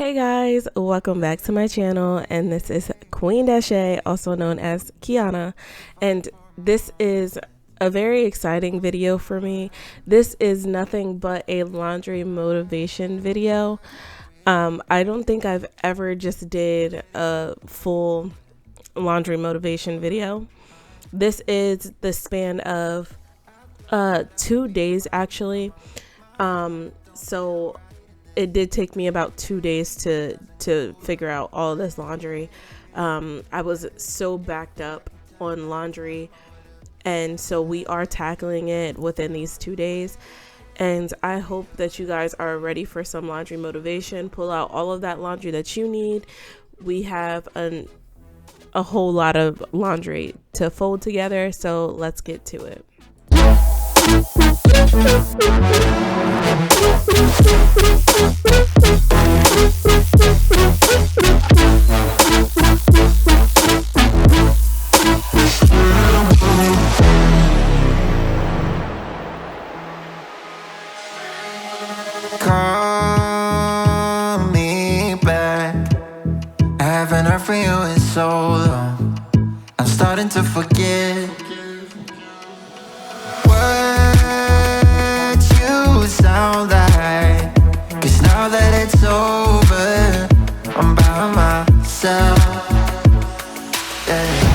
Hey guys, welcome back to my channel, and this is Queendashe, also known as Kiana, and this is a very exciting video for me. This is nothing but a laundry motivation video. I don't think I've ever just did a full laundry motivation video. This is the span of 2 days actually. So it did take me about 2 days to figure out all of this laundry. I was so backed up on laundry, and so we are tackling it within these 2 days. And I hope that you guys are ready for some laundry motivation. Pull out all of that laundry that you need. We have a whole lot of laundry to fold together, so let's get to it. Call me back. I haven't heard from you in so long. I'm starting to forget what you sound like. 'Cause now that it's over, I'm by myself. Yeah.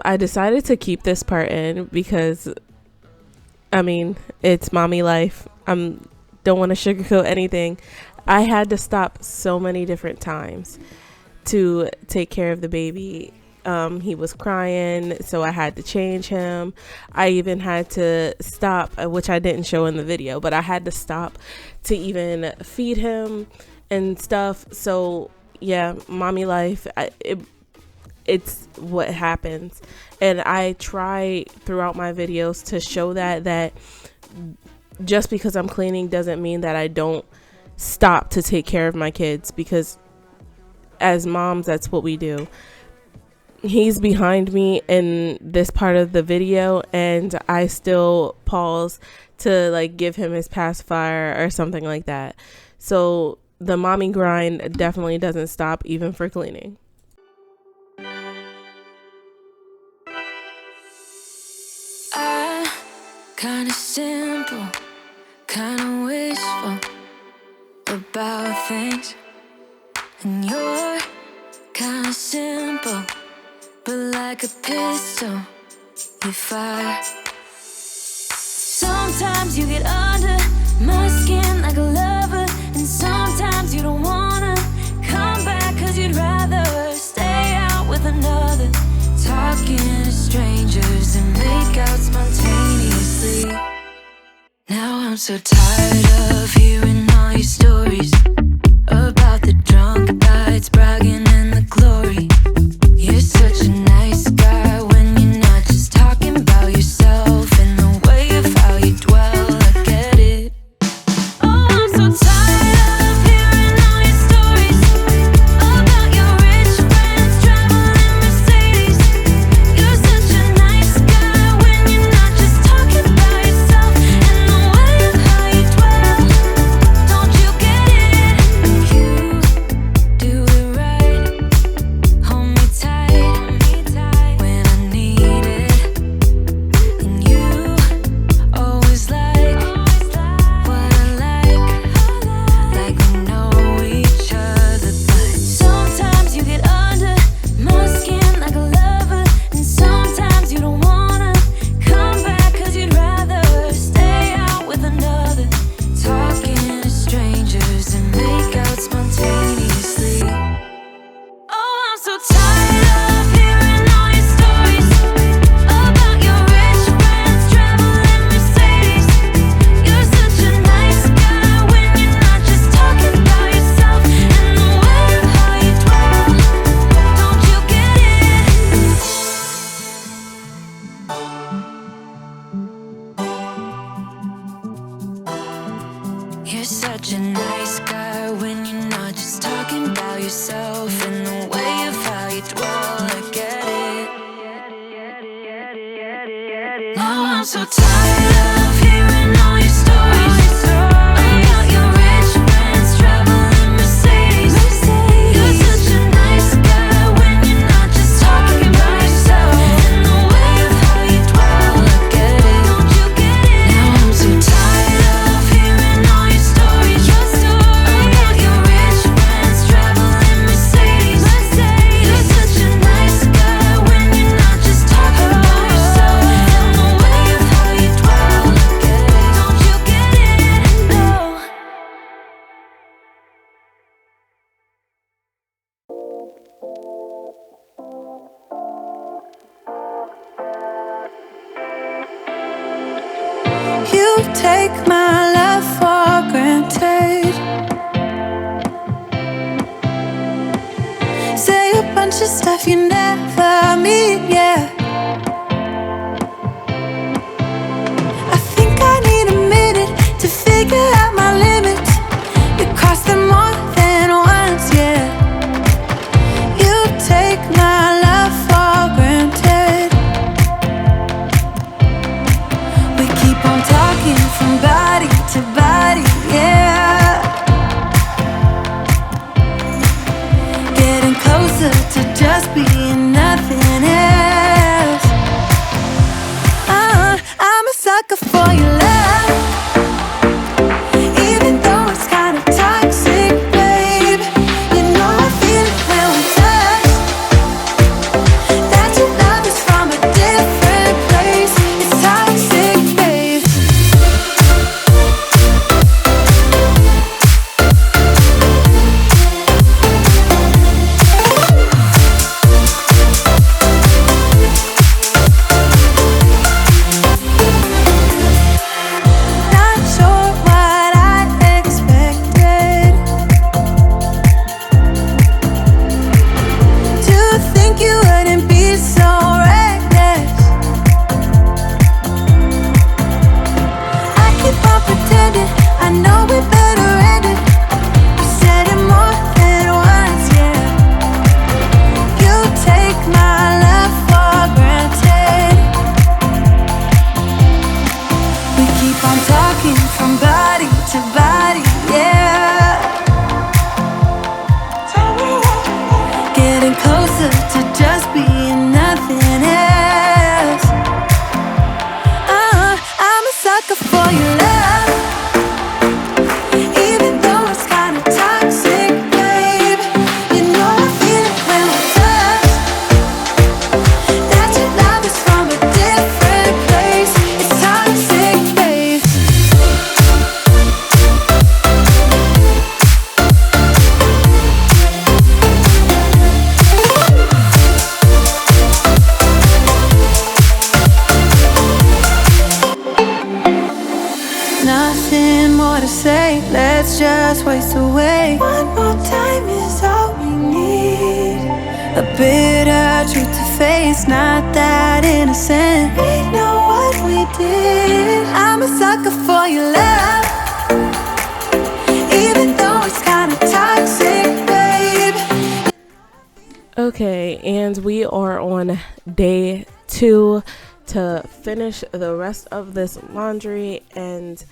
I decided to keep this part in because, I mean, it's mommy life. Don't want to sugarcoat anything. I had to stop so many different times to take care of the baby. He was crying, so I had to change him. I even had to stop, which I didn't show in the video, but I had to stop to even feed him and stuff. So yeah, mommy life, it's what happens. And I try throughout my videos to show that just because I'm cleaning doesn't mean that I don't stop to take care of my kids, because as moms, that's what we do. He's behind me in this part of the video, and I still pause to like give him his pacifier or something like that. So the mommy grind definitely doesn't stop, even for cleaning. Kinda simple, kinda wishful about things, and you're kinda simple, but like a pistol, you fire. Sometimes you get under my skin like a lover, and sometimes you don't wanna come back 'cause you'd rather stay out with another, talking to strangers and make out spontaneously. Now I'm so tired of hearing all your stories about the drunk nights, bragging in the glory. You're such a nice guy when you're not just talking about yourself, and the way of how you dwell, I get it. Oh, I'm so tired of hearing all your stories about your rich friends traveling Mercedes. You're such a nice guy when you're not just talking about yourself, and the way of how you dwell. Don't you get it? You do it right. Hold me tight when I need it, and you always like what I like we know each other. But sometimes you get under my skin like a lover, and sometimes you don't wanna come back 'cause you'd rather stay out with another, talking to strangers and make out spontaneously. Oh, I'm so tired of hearing all your stories about your rich friends traveling Mercedes. You're such a nice guy when you're not just talking about yourself, and the way of how you dwell. Don't you get it? You're such a nice guy when you're not just talking about yourself, and the way of how you dwell, I get it. Now I'm so tired of hearing all your stories about your rich friends traveling Mercedes. You're such a nice guy when you're not just talking about yourself. And the way of how you dwell, I get it, don't you get it? Now I'm too tired of hearing all your stories about your rich friends traveling Mercedes. You're such a nice guy when you're not just talking about yourself. And the way of how you dwell, I get it, don't you get it? No. You take my love for granted. Say a bunch of stuff you never mean, yeah. I think I need a minute to figure out my limits. You cross them more than once, yeah. You take my love for granted. We keep on talking from body to body, yeah. Getting closer to just being nothing else. I'm a sucker for your love, even though it's kind of toxic, babe. You know I feel it when we touch, that your love is from a different place. It's toxic, babe. Not sure what I expected. To think you wouldn't be so reckless. I keep on pretending I know we better end it. I said it more than once, yeah. You take my love for granted. We keep on talking from body to body, yeah. Getting closer to just being nothing else. I'm a sucker for your love, even though it's kind of toxic, babe. You know I feel it when we touch, that your love is from a different place. It's toxic, babe. Nothing more to say, let's just waste away. One more time is all we need. A bitter truth to face, not that innocent. We know what we did. I'm a sucker for your love, even though it's kind of toxic, babe. Okay, and we are on day 2 to finish the rest of this laundry, and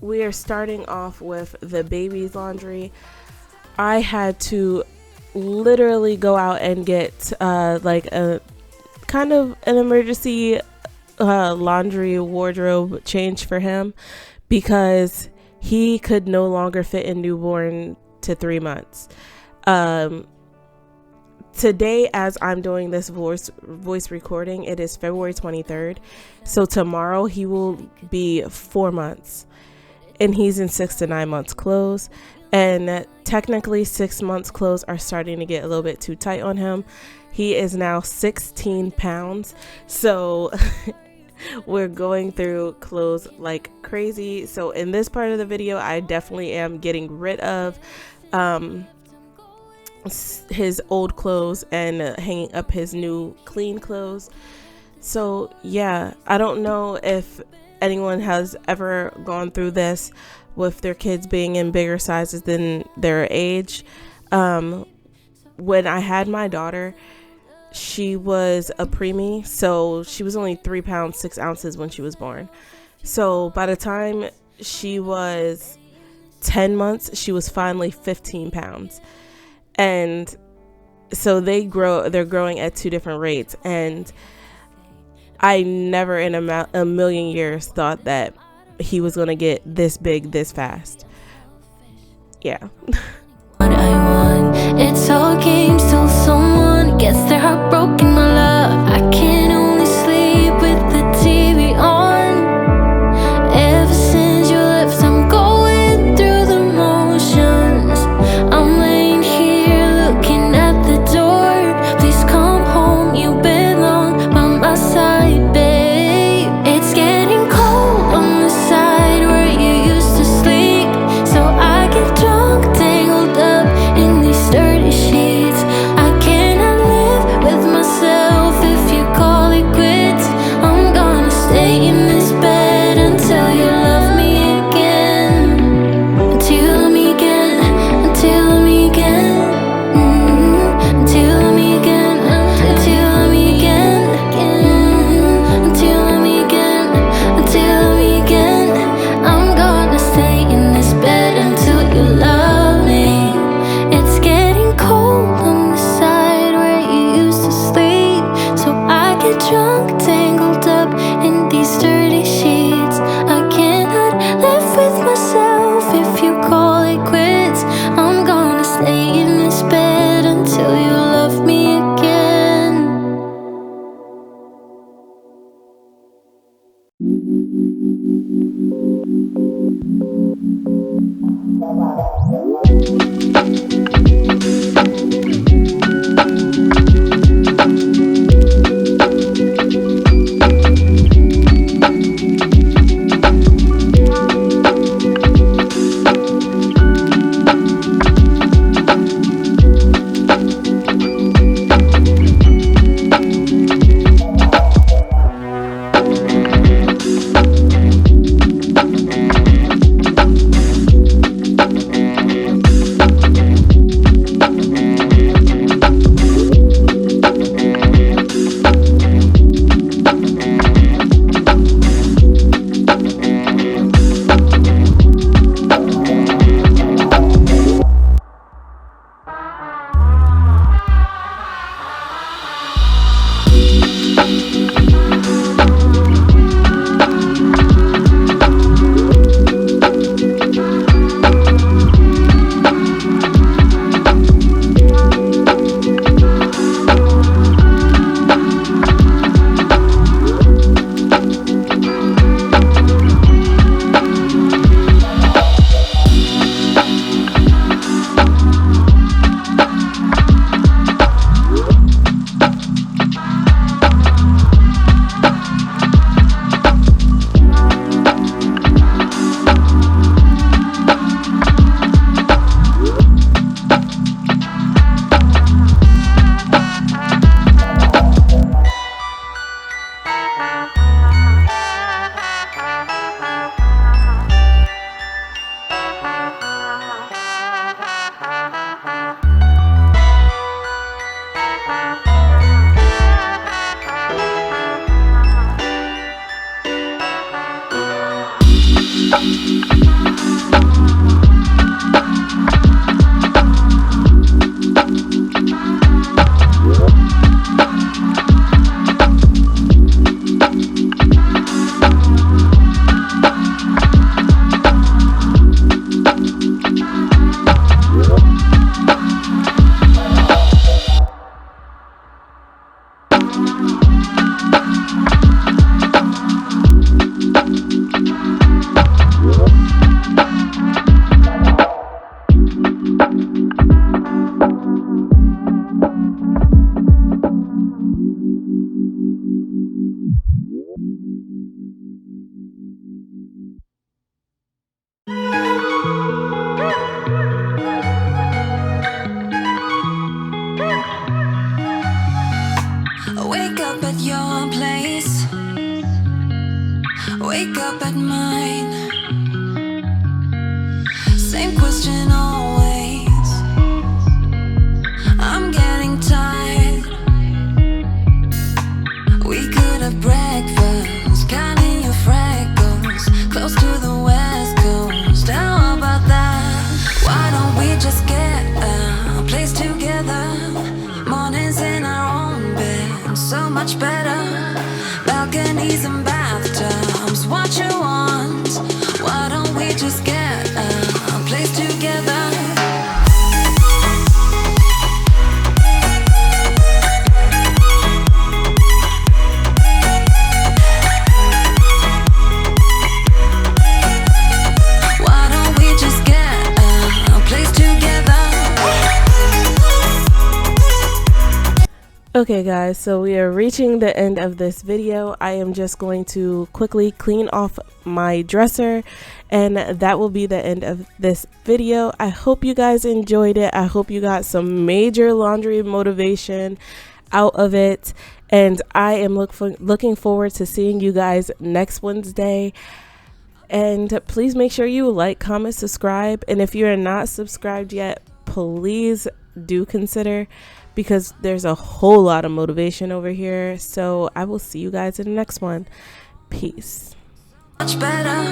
we are starting off with the baby's laundry. I had to literally go out and get like a kind of an emergency laundry wardrobe change for him, because he could no longer fit in newborn to 3 months. Today, as I'm doing this voice recording, it is February 23rd. So tomorrow he will be 4 months, and he's in 6 to 9 months clothes. And technically 6 months clothes are starting to get a little bit too tight on him. He is now 16 pounds. So we're going through clothes like crazy. So in this part of the video, I definitely am getting rid of his old clothes and hanging up his new clean clothes. So yeah, I don't know if anyone has ever gone through this with their kids being in bigger sizes than their age. When I had my daughter, she was a preemie, so she was only 3 pounds 6 ounces when she was born. So by the time she was 10 months, she was finally 15 pounds. And so they're growing at 2 different rates. And I never in a million years thought that he was going to get this big this fast. Yeah. What I want, it's all games till someone gets their heart broken, my love. I can only sleep with the TV on. Ever since you left, I'm going through the motions. I'm laying here looking at the door. Please come home, you belong by my side, babe. It's getting cold on the side where you used to sleep, so I get drunk, tangled up in these sturdy sheets. I cannot live with myself if you call it quits. I'm gonna stay in this bed until you love me again. Until you love me again. Until you love me again. Until you love me again. Until you love me again. Until you love me again. Until you love me again. I'm gonna stay in this bed until you love me. It's getting cold on the side where you used to sleep, so I get drunk, tangled up in these dirty sheets. I cannot live with myself if you call it quits. I'm gonna stay in this bed until you love me again. Wake up at your place, wake up at mine. Same question always. I'm getting tired. just get a place together? Mornings in our own bed, so much better. Balconies and bathtubs, what you want? Why don't we just get a place together? Okay guys, so we are reaching the end of this video. I am just going to quickly clean off my dresser, and that will be the end of this video. I hope you guys enjoyed it. I hope you got some major laundry motivation out of it, and I am looking forward to seeing you guys next Wednesday. And please make sure you like, comment, subscribe, and if you're not subscribed yet, please do consider, because there's a whole lot of motivation over here. So I will see you guys in the next one. Peace. Much better.